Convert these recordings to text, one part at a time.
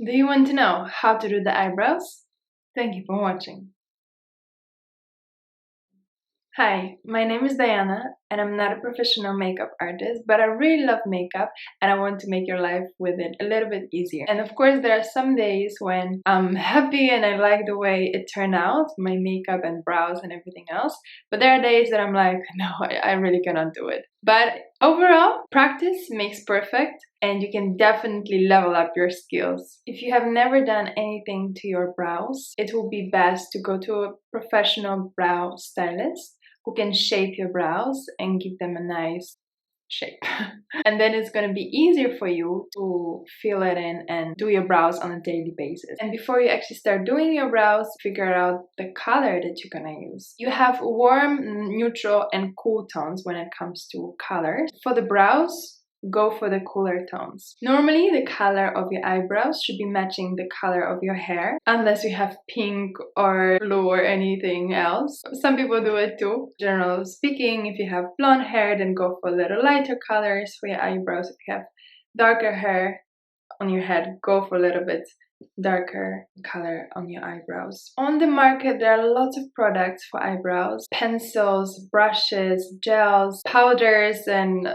Do you want to know how to do the eyebrows? Thank you for watching. Hi, my name is Dajana and I'm not a professional makeup artist, but I really love makeup and I want to make your life with it a little bit easier. And of course, there are some days when I'm happy and I like the way it turned out, my makeup and brows and everything else. But there are days that I'm like, no, I really cannot do it. But overall, practice makes perfect and you can definitely level up your skills. If you have never done anything to your brows, it will be best to go to a professional brow stylist who can shape your brows and give them a nice shape. And then it's going to be easier for you to fill it in and do your brows on a daily basis. And before you actually start doing your brows, figure out the color that you're going to use. You have warm, neutral, and cool tones when it comes to colors. For the brows, go for the cooler tones. Normally, the color of your eyebrows should be matching the color of your hair, unless you have pink or blue or anything else. Some people do it too. Generally speaking, if you have blonde hair, then go for a little lighter colors for your eyebrows. If you have darker hair on your head, go for a little bit darker color on your eyebrows. On the market, there are lots of products for eyebrows: pencils, brushes, gels, powders, and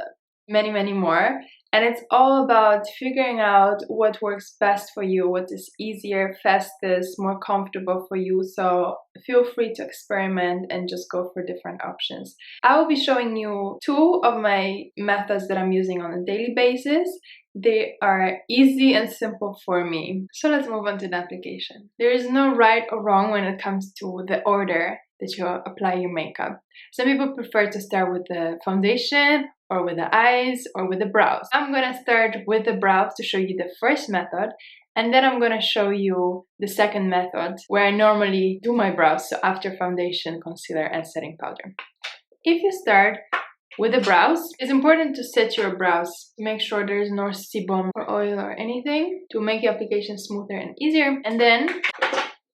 many more, and it's all about figuring out what works best for you, what is easier, fastest, more comfortable for you. So feel free to experiment and just go for different options. I will be showing you two of my methods that I'm using on a daily basis. They are easy and simple for me. So let's move on to the application. There is no right or wrong when it comes to the order that you apply your makeup. Some people prefer to start with the foundation or with the eyes or with the brows. I'm gonna start with the brows to show you the first method, and then I'm gonna show you the second method where I normally do my brows, so after foundation, concealer, and setting powder. If you start with the brows, it's important to set your brows to make sure there is no sebum or oil or anything to make your application smoother and easier. And then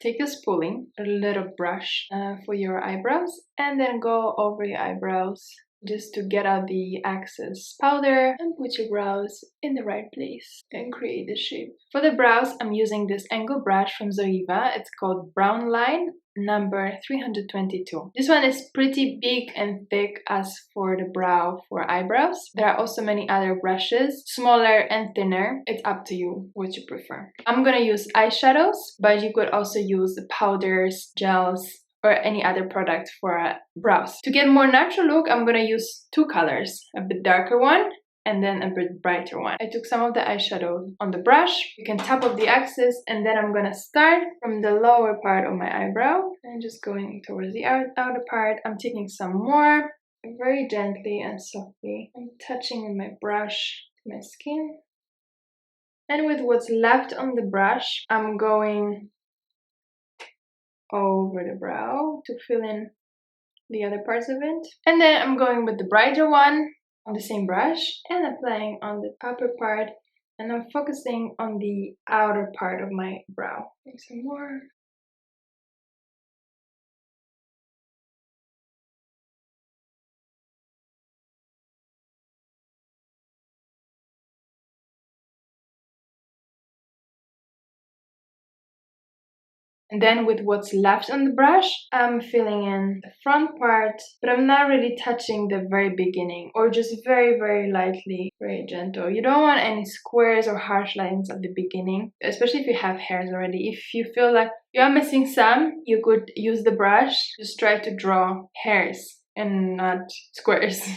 take a spoolie, a little brush for your eyebrows, and then go over your eyebrows just to get out the excess powder and put your brows in the right place and create the shape. For the brows, I'm using this angle brush from Zoeva. It's called Brown Line number 322. This one is pretty big and thick as for the brow for eyebrows. There are also many other brushes, smaller and thinner. It's up to you what you prefer. I'm gonna use eyeshadows, but you could also use the powders, gels, or any other product for brows. To get more natural look, I'm gonna use two colors, a bit darker one and then a bit brighter one. I took some of the eyeshadow on the brush. You can tap off the excess, and then I'm gonna start from the lower part of my eyebrow and just going towards the outer part. I'm taking some more, very gently and softly. I'm touching with my brush to my skin. And with what's left on the brush, I'm going over the brow to fill in the other parts of it. And then I'm going with the brighter one on the same brush and applying on the upper part, and I'm focusing on the outer part of my brow. Make some more. And then with what's left on the brush, I'm filling in the front part, but I'm not really touching the very beginning, or just very lightly, very gentle. You don't want any squares or harsh lines at the beginning, especially if you have hairs already. If you feel like you are missing some, you could use the brush. Just try to draw hairs and not squares.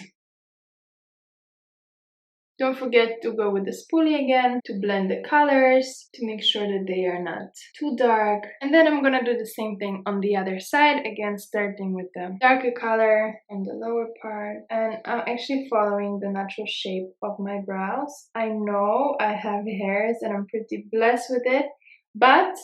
Don't forget to go with the spoolie again to blend the colors, to make sure that they are not too dark. And then I'm gonna do the same thing on the other side, again starting with the darker color on the lower part. And I'm actually following the natural shape of my brows. I know I have hairs and I'm pretty blessed with it, but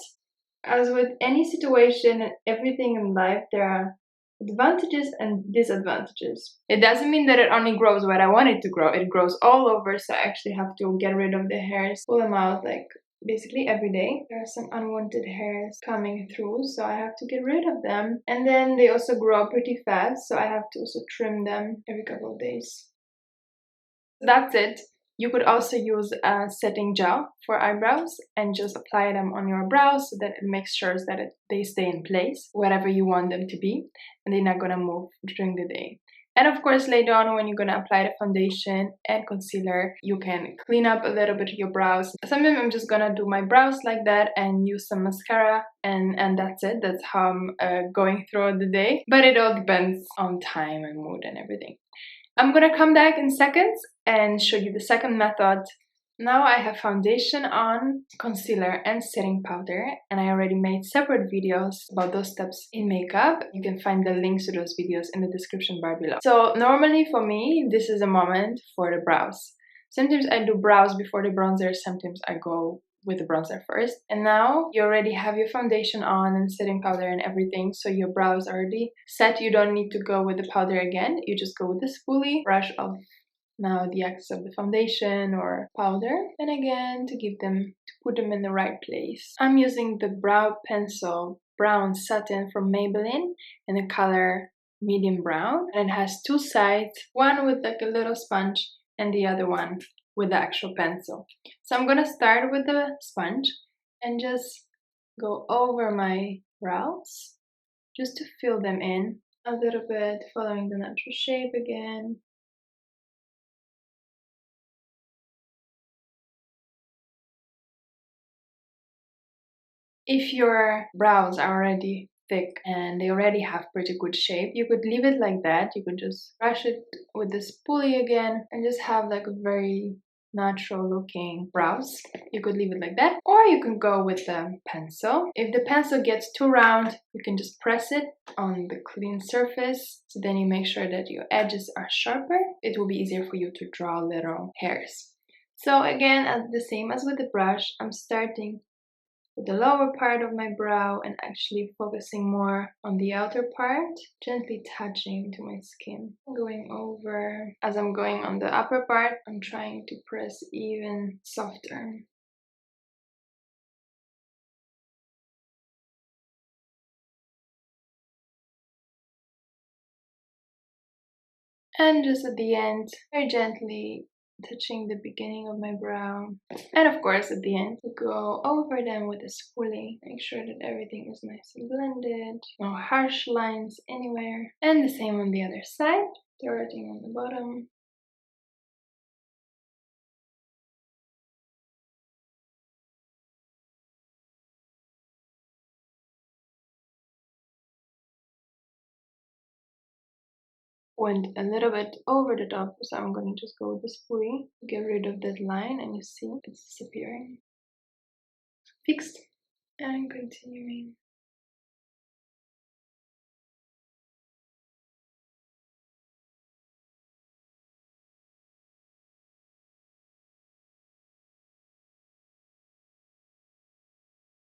as with any situation and everything in life, there are advantages and disadvantages. It doesn't mean that it only grows where I want it to grow. It grows all over, so I actually have to get rid of the hairs, pull them out like basically every day. There are some unwanted hairs coming through, so I have to get rid of them. And then they also grow pretty fast, so I have to also trim them every couple of days. That's it. You could also use a setting gel for eyebrows and just apply them on your brows so that it makes sure that they stay in place wherever you want them to be, and they're not gonna move during the day. And of course, later on when you're gonna apply the foundation and concealer, you can clean up a little bit your brows. Sometimes I'm just gonna do my brows like that and use some mascara, and that's it. That's how I'm going throughout the day. But it all depends on time and mood and everything. I'm gonna come back in seconds and show you the second method. Now I have foundation on, concealer and setting powder, and I already made separate videos about those steps in makeup. You can find the links to those videos in the description bar below. So normally for me, this is a moment for the brows. Sometimes I do brows before the bronzer, sometimes I go with the bronzer first. And now you already have your foundation on and setting powder and everything, so your brows are already set. You don't need to go with the powder again. You just go with the spoolie, brush off now the excess of the foundation or powder, and again to put them in the right place. I'm using the brow pencil brown satin from Maybelline in the color medium brown, and it has two sides, one with like a little sponge and the other one with the actual pencil. So I'm gonna start with the sponge and just go over my brows just to fill them in a little bit, following the natural shape again. If your brows are already thick and they already have pretty good shape, you could leave it like that. You could just brush it with the spoolie again and just have like a very natural looking brows. You could leave it like that, or you can go with the pencil. If the pencil gets too round, you can just press it on the clean surface, so then you make sure that your edges are sharper. It will be easier for you to draw little hairs. So again, as the same as with the brush, I'm starting with the lower part of my brow and actually focusing more on the outer part, gently touching to my skin. Going over. As I'm going on the upper part, I'm trying to press even softer. And just at the end, very gently touching the beginning of my brow, and of course at the end to go over them with a spoolie. Make sure that everything is nice and blended, no harsh lines anywhere, and the same on the other side, starting on the bottom. Went a little bit over the top, so I'm going to just go with the spoolie, get rid of that line, and you see it's disappearing. Fixed, and continuing.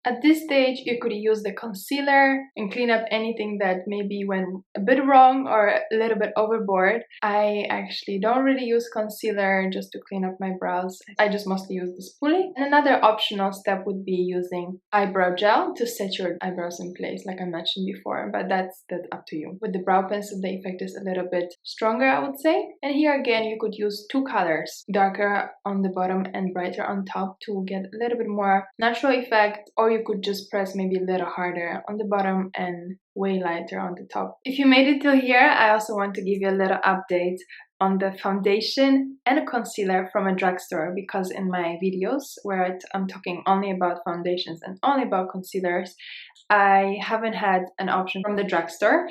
At this stage, you could use the concealer and clean up anything that maybe went a bit wrong or a little bit overboard. I actually don't really use concealer just to clean up my brows. I just mostly use the spoolie. And another optional step would be using eyebrow gel to set your eyebrows in place, like I mentioned before, but that's up to you. With the brow pencil, the effect is a little bit stronger, I would say. And here again, you could use two colors, darker on the bottom and brighter on top, to get a little bit more natural effect, or you could just press maybe a little harder on the bottom and way lighter on the top. If you made it till here, I also want to give you a little update on the foundation and a concealer from a drugstore, because in my videos where I'm talking only about foundations and only about concealers, I haven't had an option from the drugstore,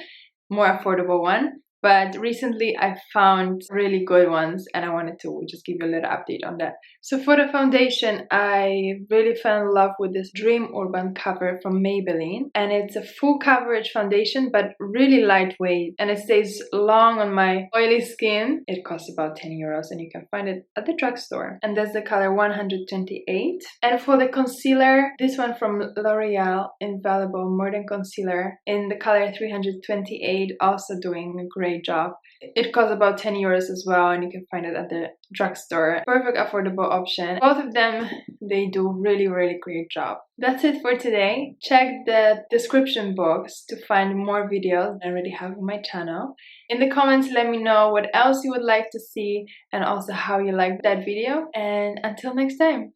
more affordable one. But recently I found really good ones and I wanted to just give you a little update on that. So for the foundation, I really fell in love with this Dream Urban cover from Maybelline. And it's a full coverage foundation, but really lightweight. And it stays long on my oily skin. It costs about 10 euros and you can find it at the drugstore. And that's the color 128. And for the concealer, this one from L'Oreal, Infaillible Modern Concealer in the color 328, also doing a great great job. It costs about 10 euros as well, and you can find it at the drugstore. Perfect affordable option. Both of them, they do really great job. That's it for today. Check the description box to find more videos I already have on my channel. In the comments, let me know what else you would like to see and also how you liked that video. And until next time.